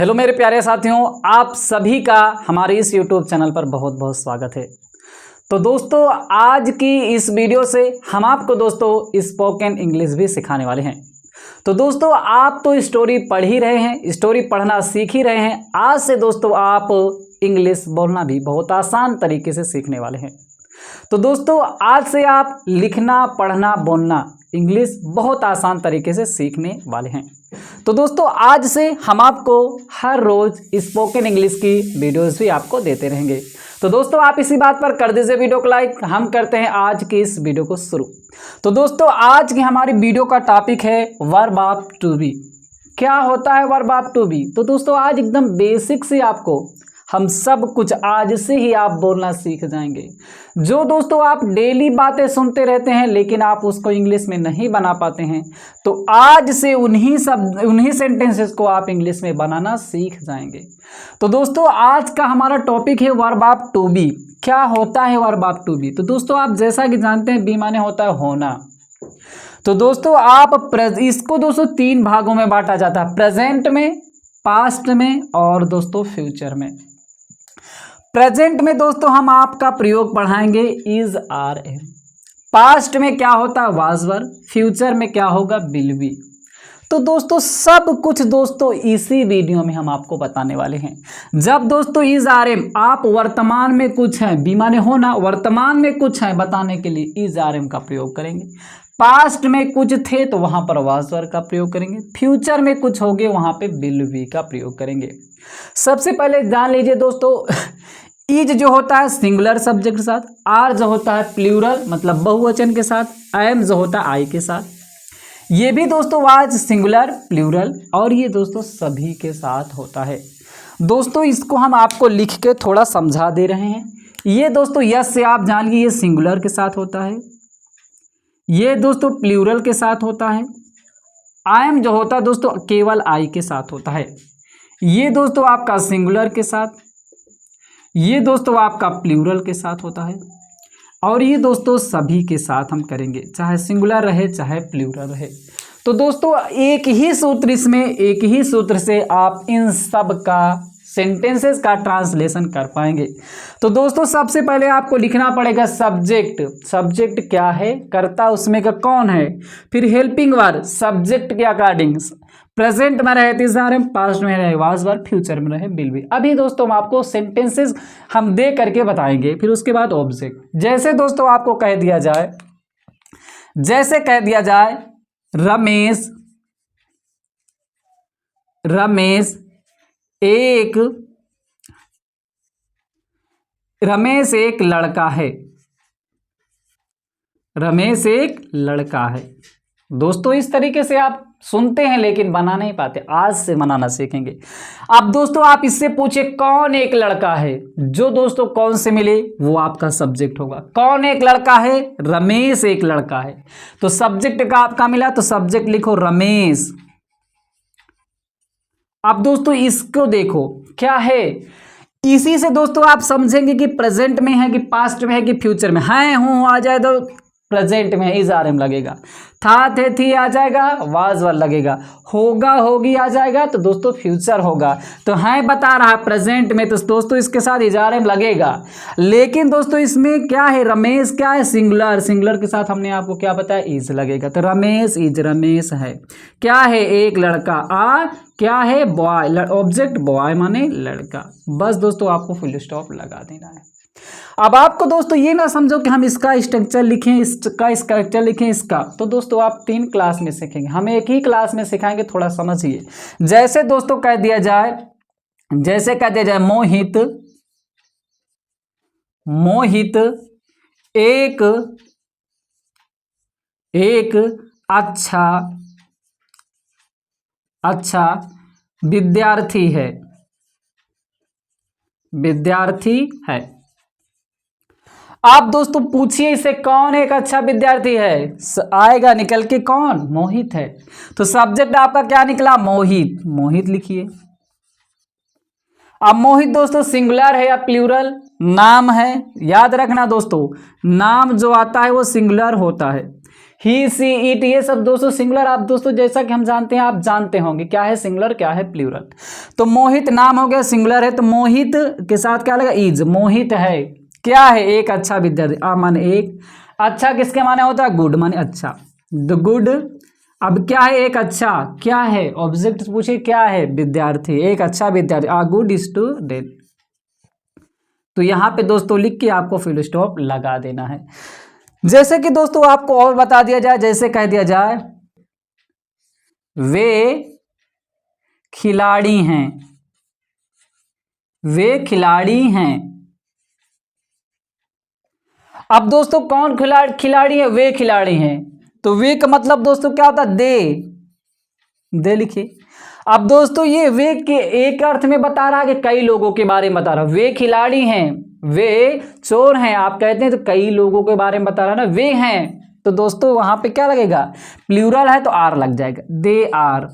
Hello मेरे प्यारे साथियों, आप सभी का हमारे इस YouTube चैनल पर बहुत बहुत स्वागत है। तो दोस्तों, आज की इस वीडियो से हम आपको दोस्तों स्पोकन इंग्लिश भी सिखाने वाले हैं। तो दोस्तों, आप तो स्टोरी पढ़ ही रहे हैं, स्टोरी पढ़ना सीख ही रहे हैं। आज से दोस्तों आप इंग्लिश बोलना भी बहुत आसान तरीके से सीखने वाले हैं। तो दोस्तों, आज से आप लिखना, पढ़ना, बोलना इंग्लिश बहुत आसान तरीके से सीखने वाले हैं। तो दोस्तों, आज से हम आपको हर रोज स्पोकन इंग्लिश की वीडियोस भी आपको देते रहेंगे। तो दोस्तों, आप इसी बात पर कर दीजिए वीडियो को लाइक। हम करते हैं आज की इस वीडियो को शुरू। तो दोस्तों, आज की हमारी वीडियो का टॉपिक है वर्ब ऑफ टू बी। क्या होता है वर्ब ऑफ टू बी? तो दोस्तों, आज एकदम बेसिक से आपको हम सब कुछ आज से ही आप बोलना सीख जाएंगे। जो दोस्तों आप डेली बातें सुनते रहते हैं लेकिन आप उसको इंग्लिश में नहीं बना पाते हैं, तो आज से उन्हीं सेंटेंसेस को आप इंग्लिश में बनाना सीख जाएंगे। तो दोस्तों, आज का हमारा टॉपिक है वर्ब ऑफ टू बी। क्या होता है वर्ब ऑफ टू बी? तो दोस्तों, आप जैसा कि जानते हैं, बी माने होता है होना। तो दोस्तों, इसको दोस्तों तीन भागों में बांटा जाता है, प्रेजेंट में, पास्ट में और दोस्तों फ्यूचर में। प्रेजेंट में दोस्तों हम आपका प्रयोग पढ़ाएंगे इज, आर, एम। पास्ट में क्या होता है? Was, were. फ्यूचर में क्या होगा? Will be. तो दोस्तों, सब कुछ दोस्तों इसी वीडियो में हम आपको बताने वाले हैं। जब दोस्तों इज, आर, एम आप वर्तमान में कुछ है, बी माने होना, वर्तमान में कुछ है बताने के लिए इज, आर, एम का प्रयोग करेंगे। पास्ट में कुछ थे तो वहां पर वाज, वर का प्रयोग करेंगे। फ्यूचर में कुछ होंगे वहां पे विल बी का प्रयोग करेंगे। सबसे पहले जान लीजिए दोस्तों, इज जो होता है सिंगुलर सब्जेक्ट के साथ, आर जो होता है प्लूरल मतलब बहुवचन के साथ, एम जो होता है आई के साथ। ये भी दोस्तों आज सिंगुलर, प्लूरल और ये दोस्तों सभी के साथ होता है। दोस्तों, इसको हम आपको लिख के थोड़ा समझा दे रहे हैं। ये दोस्तों यस से आप जान लीजिए, ये सिंगुलर के साथ होता है। ये दोस्तों प्लूरल के साथ होता है। आई एम जो होता है दोस्तों केवल आई के साथ होता है। ये दोस्तों आपका सिंगुलर के साथ, ये दोस्तों आपका प्लूरल के साथ होता है और ये दोस्तों सभी के साथ हम करेंगे, चाहे सिंगुलर रहे चाहे प्लूरल रहे। तो दोस्तों, एक ही सूत्र से आप इन सब का सेंटेंसेस का ट्रांसलेशन कर पाएंगे। तो दोस्तों, सबसे पहले आपको लिखना पड़ेगा सब्जेक्ट। सब्जेक्ट क्या है? कर्ता उसमें का कौन है। फिर हेल्पिंग वर्ब सब्जेक्ट के अकॉर्डिंग, प्रेजेंट में रहे इज, आर, एम, पास्ट में रहे वाज, वर, फ्यूचर में रहे विल बी। अभी दोस्तों हम आपको सेंटेंसेस हम दे करके बताएंगे। फिर उसके बाद ऑब्जेक्ट। जैसे दोस्तों आपको कह दिया जाए रमेश एक लड़का है। रमेश एक लड़का है। दोस्तों, इस तरीके से आप सुनते हैं लेकिन बना नहीं पाते, आज से बनाना सीखेंगे। अब दोस्तों आप इससे पूछे कौन एक लड़का है, जो दोस्तों कौन से मिले वो आपका सब्जेक्ट होगा। कौन एक लड़का है? रमेश एक लड़का है। तो सब्जेक्ट का आपका मिला तो सब्जेक्ट लिखो रमेश। अब दोस्तों इसको देखो क्या है, इसी से दोस्तों आप समझेंगे कि प्रेजेंट में है कि पास्ट में है कि फ्यूचर में है। हूं आ जाए तो प्रेजेंट में इज, आर, एम लगेगा। था, थे, थी आ जाएगा, वाज, वर लगेगा। होगा, होगी आ जाएगा तो दोस्तों फ्यूचर होगा। तो है बता रहा है प्रेजेंट में तो दोस्तों इसके साथ इज, आर, एम लगेगा। लेकिन दोस्तों इसमें क्या है, रमेश क्या है? सिंगुलर। सिंगुलर के साथ हमने आपको क्या बताया? इज लगेगा। तो रमेश इज, रमेश है। क्या है? एक लड़का। क्या है? बॉय। ऑब्जेक्ट बॉय माने लड़का। बस दोस्तों आपको फुल स्टॉप लगा देना है। अब आपको दोस्तों ये ना समझो कि हम इसका स्ट्रक्चर लिखें, इसका स्ट्रक्चर लिखें इसका। तो दोस्तों आप 3 क्लास में सीखेंगे, हम एक ही क्लास में सिखाएंगे, थोड़ा समझिए। जैसे दोस्तों कह दिया जाए मोहित एक अच्छा विद्यार्थी है। आप दोस्तों पूछिए इसे कौन एक अच्छा विद्यार्थी है, आएगा निकल के कौन? मोहित है। तो सब्जेक्ट आपका क्या निकला? मोहित लिखिए। अब मोहित दोस्तों सिंगुलर है या प्लूरल? नाम है, याद रखना दोस्तों, नाम जो आता है वो सिंगुलर होता है। ही सी इट, ये सब दोस्तों सिंगुलर। आप दोस्तों जैसा कि हम जानते हैं, आप जानते होंगे क्या है सिंगुलर क्या है प्लूरल। तो मोहित नाम हो गया सिंगुलर है, तो मोहित के साथ क्या लगा, इज। मोहित है क्या है, एक अच्छा विद्यार्थी। आ माने एक, अच्छा किसके माने होता है, गुड माने अच्छा, द गुड। अब क्या है, एक अच्छा क्या है, ऑब्जेक्ट पूछे क्या है, विद्यार्थी, एक अच्छा विद्यार्थी, आ गुड स्टूडेंट। तो यहाँ पे दोस्तों लिख के आपको फुल स्टॉप लगा देना है। जैसे कि दोस्तों आपको और बता दिया जाए, जैसे कह दिया जाए वे खिलाड़ी हैं, वे खिलाड़ी हैं। अब दोस्तों कौन खिलाड़ी है, वे खिलाड़ी हैं। तो वे का मतलब दोस्तों क्या होता है, दे लिखिए। अब दोस्तों ये वे के एक अर्थ में बता रहा है कि कई लोगों के बारे में बता रहा है। वे खिलाड़ी हैं, वे चोर हैं, आप कहते हैं तो कई लोगों के बारे में बता रहा है ना, वे हैं। तो दोस्तों वहां पे क्या लगेगा, प्लूरल है तो आर लग जाएगा, दे आर।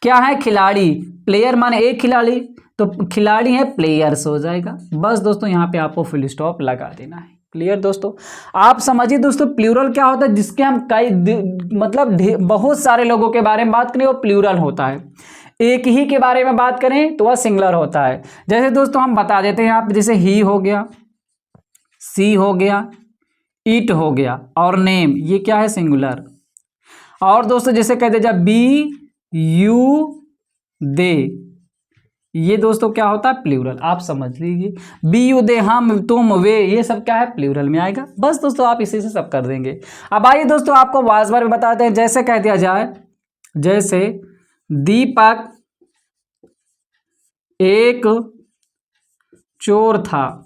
क्या है, खिलाड़ी, प्लेयर माने एक खिलाड़ी, तो खिलाड़ी है प्लेयर्स हो जाएगा। बस दोस्तों यहाँ पे आपको फुल स्टॉप लगा देना है। क्लियर दोस्तों, आप समझिए दोस्तों प्लूरल क्या होता है, जिसके हम कई मतलब बहुत सारे लोगों के बारे में बात करें वो प्लूरल होता है। एक ही के बारे में बात करें तो वह सिंगुलर होता है। जैसे दोस्तों हम बता देते हैं आप, जैसे ही हो गया, सी हो गया, इट हो गया, और नेम, ये क्या है, सिंगुलर। और दोस्तों जैसे कहते जा बी यू दे, ये दोस्तों क्या होता है, प्लूरल। आप समझ लीजिए बी यू दे, हम तुम वे, ये सब क्या है, प्लूरल में आएगा। बस दोस्तों आप इसी से सब कर देंगे। अब आइए दोस्तों आपको वाज बार बताते हैं। जैसे कह दिया जाए, जैसे दीपक एक चोर था,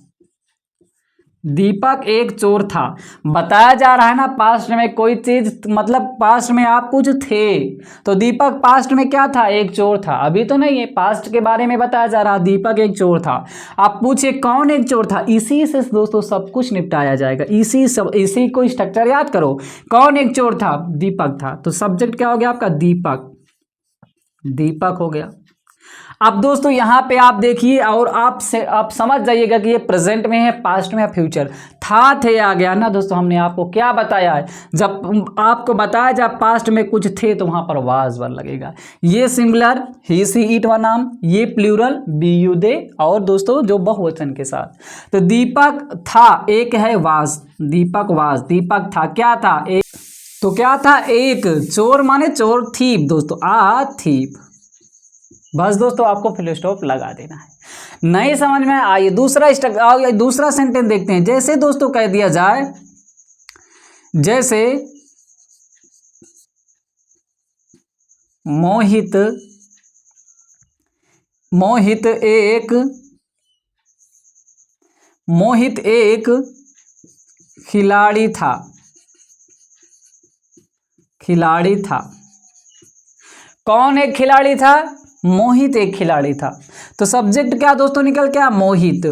दीपक एक चोर था। बताया जा रहा है ना पास्ट में कोई चीज, मतलब पास्ट में आप कुछ थे, तो दीपक पास्ट में क्या था, एक चोर था। अभी तो नहीं है, पास्ट के बारे में बताया जा रहा, दीपक एक चोर था। आप पूछे कौन एक चोर था, इसी से दोस्तों सब कुछ निपटाया जाएगा। इसी को स्ट्रक्चर याद करो। कौन एक चोर था, दीपक था, तो सब्जेक्ट क्या हो गया आपका, दीपक, दीपक हो गया। अब दोस्तों यहाँ पे आप देखिए और आप समझ जाइएगा कि ये प्रेजेंट में है, पास्ट में है, फ्यूचर। था थे आ गया ना दोस्तों, हमने आपको क्या बताया है, जब आपको बताया जाए पास्ट में कुछ थे तो वहां पर वाज वर लगेगा। ये सिंगुलर ही सी इट व नाम, ये प्लूरल बी यू दे, और दोस्तों जो बहुवचन के साथ। तो दीपक था, एक है वाज, दीपक वाज, दीपक था, क्या था, एक। तो क्या था, एक चोर माने चोर, थीप दोस्तों, आ थीप। बस दोस्तों आपको फुल स्टॉप लगा देना है। नहीं समझ में आइए दूसरा सेंटेंस देखते हैं। जैसे दोस्तों कह दिया जाए, जैसे मोहित एक खिलाड़ी था, खिलाड़ी था। कौन एक खिलाड़ी था, मोहित एक खिलाड़ी था। तो सब्जेक्ट क्या दोस्तों निकल के आया, मोहित।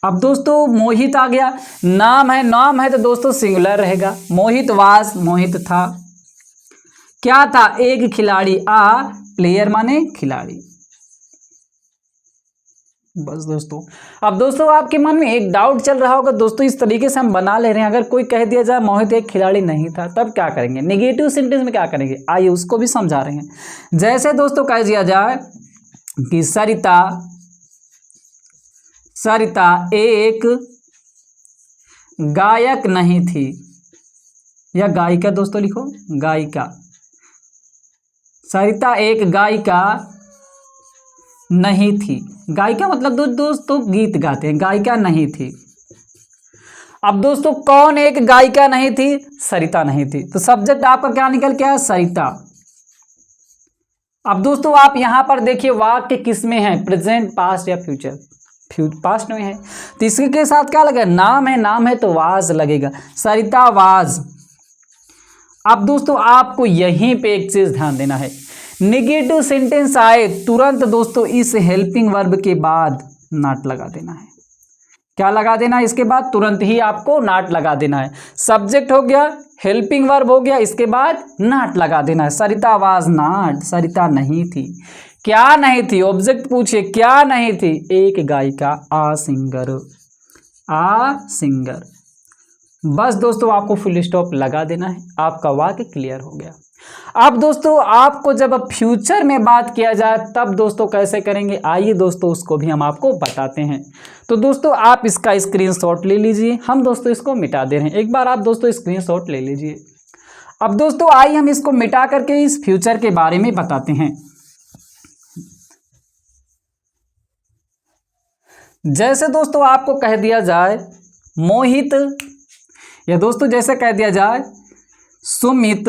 अब दोस्तों मोहित आ गया, नाम है, नाम है तो दोस्तों सिंगुलर रहेगा, मोहित वास, मोहित था। क्या था, एक खिलाड़ी, आ प्लेयर माने खिलाड़ी। बस दोस्तों, अब दोस्तों आपके मन में एक डाउट चल रहा होगा दोस्तों, इस तरीके से हम बना ले रहे हैं, अगर कोई कह दिया जाए मोहित एक खिलाड़ी नहीं था तब क्या करेंगे, नेगेटिव सेंटेंस में क्या करेंगे, आइए उसको भी समझा रहे हैं। जैसे दोस्तों कह दिया जाए कि सरिता एक गायक नहीं थी, या गायिका दोस्तों लिखो, गायिका। सरिता एक गायिका नहीं थी, गायिका मतलब दोस्तों गीत गाते हैं, गायिका नहीं थी। अब दोस्तों कौन एक गायिका नहीं थी, सरिता नहीं थी। तो सब्जेक्ट आपका क्या निकल के आया, सरिता। अब दोस्तों आप यहां पर देखिए वाक्य किस में है, प्रेजेंट, पास्ट या फ्यूचर। पास्ट में है तो इसके साथ क्या लगेगा, नाम है तो वाज लगेगा, सरिता वाज। अब दोस्तों आपको यहीं पे एक चीज ध्यान देना है, नेगेटिव सेंटेंस आए तुरंत दोस्तों इस हेल्पिंग वर्ब के बाद नॉट लगा देना है। क्या लगा देना है, इसके बाद तुरंत ही आपको नॉट लगा देना है। सब्जेक्ट हो गया, हेल्पिंग वर्ब हो गया, इसके बाद नॉट लगा देना है। सरिता वाज नॉट, सरिता नहीं थी। क्या नहीं थी, ऑब्जेक्ट पूछिए क्या नहीं थी, एक गायिका, आ सिंगर, आ सिंगर। बस दोस्तों आपको फुल स्टॉप लगा देना है, आपका वाक्य क्लियर हो गया। अब दोस्तों आपको जब फ्यूचर में बात किया जाए तब दोस्तों कैसे करेंगे, आइए दोस्तों उसको भी हम आपको बताते हैं। तो दोस्तों आप इसका स्क्रीनशॉट ले लीजिए, हम दोस्तों इसको मिटा दे रहे हैं। एक बार आप दोस्तों स्क्रीनशॉट ले लीजिए। अब दोस्तों आइए हम इसको मिटा करके इस फ्यूचर के बारे में बताते हैं। जैसे दोस्तों आपको कह दिया जाए मोहित, या दोस्तों जैसे कह दिया जाए सुमित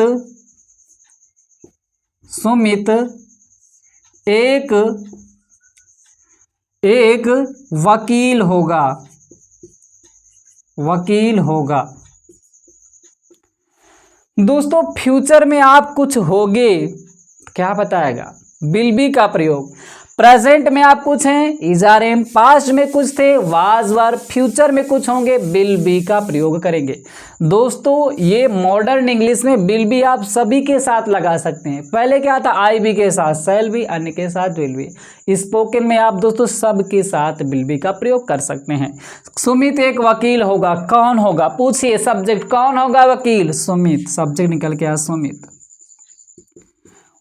एक वकील होगा। दोस्तों फ्यूचर में आप कुछ होगे, क्या बताएगा, विल बी का प्रयोग। प्रेजेंट में आप कुछ हैं, इज आर एम, पास्ट में कुछ थे, वाज वर, फ्यूचर में कुछ होंगे, विल बी का प्रयोग करेंगे। दोस्तों ये मॉडर्न इंग्लिश में विल बी आप सभी के साथ लगा सकते हैं। पहले क्या था, आई बी के साथ शैल बी, अन्य के साथ विल बी। स्पोकन में आप दोस्तों सब के साथ विल बी का प्रयोग कर सकते हैं। सुमित एक वकील होगा, कौन होगा, पूछिए सब्जेक्ट कौन होगा, वकील, सुमित, सब्जेक्ट निकल के आया सुमित।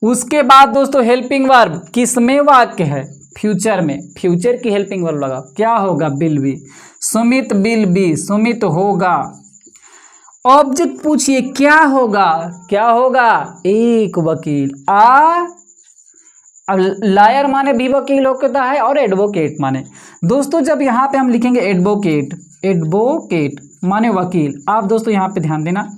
उसके बाद दोस्तों हेल्पिंग वर्ब किसमें वाक्य है, फ्यूचर में, फ्यूचर की हेल्पिंग वर्ब लगा, क्या होगा, will be. Sumit will be, Sumit होगा। ऑब्जेक्ट पूछिए क्या होगा, एक वकील। अब लायर माने भी वकील होता है और एडवोकेट माने, दोस्तों जब यहाँ पे हम लिखेंगे एडवोकेट माने वकील, आप दोस्तों यहाँ पे ध्यान देना।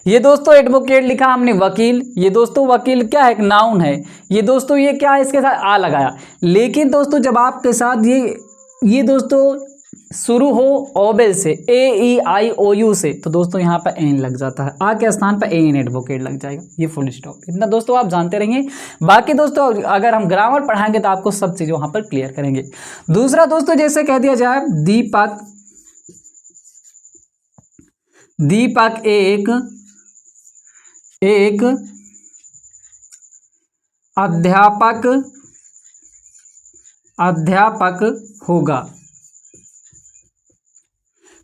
ये दोस्तों एडवोकेट लिखा हमने, वकील, ये दोस्तों वकील क्या है, एक नाउन है। ये दोस्तों ये क्या है, इसके साथ आ लगाया। लेकिन दोस्तों जब आपके साथ ये दोस्तों शुरू हो ओबेल से, AEIOU से, तो दोस्तों यहाँ पर एन लग जाता है, आ के स्थान पर एन एडवोकेट लग जाएगा, ये फुल स्टॉप। इतना दोस्तों आप जानते रहेंगे। बाकी दोस्तों अगर हम ग्रामर पढ़ाएंगे तो आपको सब चीज़ वहाँ पर क्लियर करेंगे। दूसरा दोस्तों जैसे कह दिया जाए दीपक एक अध्यापक होगा।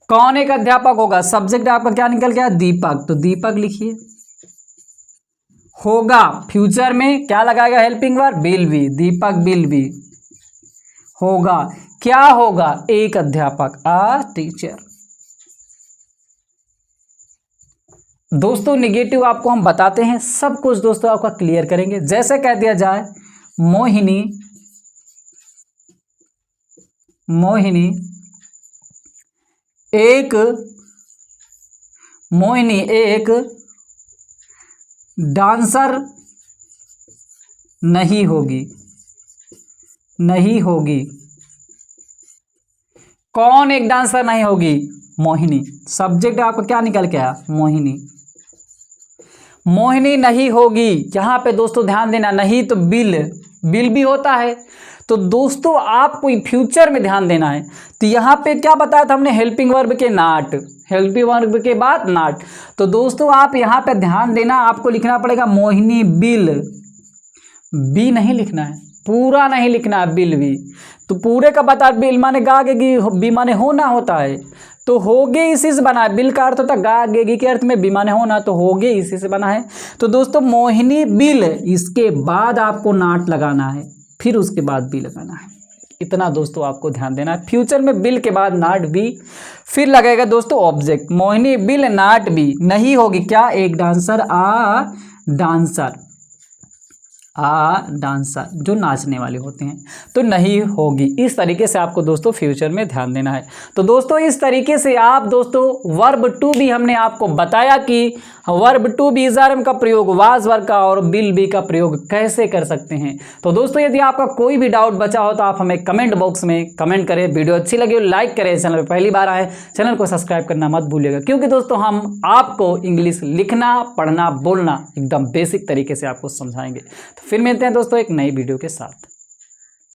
कौन एक अध्यापक होगा, सब्जेक्ट आपका क्या निकल गया, दीपक, तो दीपक लिखिए। होगा फ्यूचर में क्या लगाएगा, helping verb will be, Deepak will be होगा। क्या होगा, एक अध्यापक, टीचर। दोस्तों निगेटिव आपको हम बताते हैं, सब कुछ दोस्तों आपका क्लियर करेंगे। जैसे कह दिया जाए मोहिनी एक डांसर नहीं होगी। कौन एक डांसर नहीं होगी, मोहिनी, सब्जेक्ट आपका क्या निकल के आया, मोहिनी नहीं होगी। यहाँ पे दोस्तों ध्यान देना, नहीं तो बिल भी होता है। तो दोस्तों आपको फ्यूचर में ध्यान देना है। तो यहाँ पे क्या बताया था हमने, हेल्पिंग वर्ब के नॉट, हेल्पिंग वर्ब के बाद नॉट। तो दोस्तों आप यहाँ पे ध्यान देना, आपको लिखना पड़ेगा मोहिनी बिल, बी नहीं लिखना है, पूरा नहीं लिखना है, बिल भी। तो पूरे का बता, बिल माने गागेगी, बी माने होना होता है, तो होगे इसी से बना है। बिल का अर्थ होता है गागेगी के अर्थ में, बी माने होना, तो होगे इसी से बना है। तो दोस्तों मोहिनी बिल, इसके बाद आपको नॉट लगाना है, फिर उसके बाद बी लगाना है। इतना दोस्तों आपको ध्यान देना है। फ्यूचर में बिल के बाद नॉट बी, फिर लगेगा दोस्तों object, Mohini bill not be, नहीं होगी क्या, एक डांसर, डांसर जो नाचने वाले होते हैं, तो नहीं होगी। इस तरीके से आपको दोस्तों फ्यूचर में ध्यान देना है। तो दोस्तों इस तरीके से आप दोस्तों वर्ब टू भी हमने आपको बताया कि verb to be is are am का प्रयोग, वाज वर्ब का और विल बी का प्रयोग कैसे कर सकते हैं। तो दोस्तों यदि आपका कोई भी डाउट बचा हो तो आप हमें कमेंट बॉक्स में कमेंट करें। वीडियो अच्छी लगी हो लाइक करें, चैनल पर पहली बार आए चैनल को सब्सक्राइब करना मत भूलिएगा, क्योंकि दोस्तों हम आपको इंग्लिश लिखना, पढ़ना, बोलना एकदम बेसिक तरीके से आपको समझाएंगे। तो फिर मिलते हैं दोस्तों एक नई वीडियो के साथ।